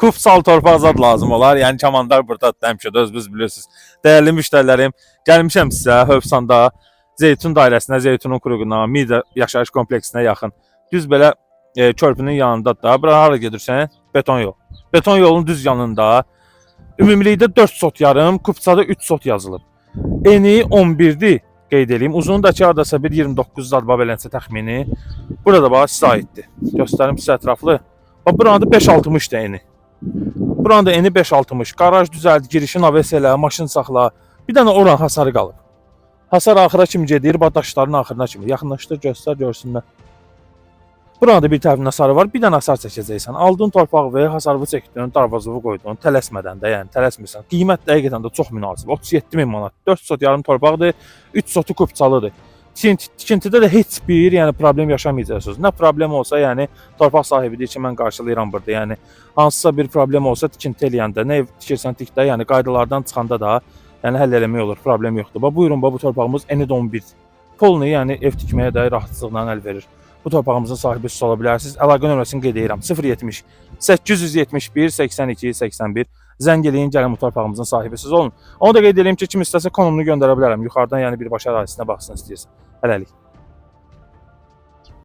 Kupsal torpaq zad lazım olar. Yəni Kamandar burdadır, həmişə də özünüz bilirsiniz. Dəyərli müştərilərim, gəlmişəm sizə Hövsanda Zeytun dairəsinə, Zeytunun quruğuna, Mida yaşayış kompleksinə yaxın. Düz belə körpünün yanındadır da. Bura hara gedirsən? Beton yol. Beton yolun düz yanında. Ümumilikdə 4 sot yarım, kupçada 3 sot yazılıb. Eni 11'dir qeyd edeyim. Uzunu da ki hardasa bir 29 zadba belənsə təxmini. Burada bax sizə aiddir. Göstərim sizə ətraflı. Bax buranın da 5.60 da eni. Buranın da eni 5.60. Garaj düzəldi, girişin AVS-lə, maşın saxla. Bir dənə oran hasarı qalıb. Hasar axıra kimi gedir, bax daşların axırına kimi. Yaxınlaşdır, göstər, görsünlər. Buranın da bir tərəfində hasarı var. Bir dənə hasar çəkəcəksən. Aldığın torpağı və hasarını çəkdin, darvazını qoydun, tələsmədən də, yəni tələsmirsən. Qiymət dəqiqətən də çox münasib. 37.000 manat. 4 sot yarım torpaqdır, 3 sotu kupçalıdır. Tikintidə də heç bir, yəni problem yaşamayacaqsınız. Nə problem olsa, yəni torpaq sahibidir ki, mən qarşılayıram burada. Yəni hansısa bir problem olsa tikinti eləyəndə, nə ev tikirsən tikdə, yəni qaydalardan çıxanda da, yəni həll eləmək olur, problem yoxdur. Bax buyurun, bax bu torpağımız eni 11. Polnu, yəni ev tikməyə də rahatlıqla əl verir. Bu torpağımızın sahibi siz ola bilərsiniz. Əlaqə nömrəsini qeyd edirəm. 070 871 82 81. Zəng eləyin, gəlin bu torpağımızın sahibi siz olun. Onu da qeyd edeyim ki, kim istəsə konumunu göndərə bilərəm. Yuxarıdan yəni birbaşa ərazisinə baxsın istəyirsən. Hələlik.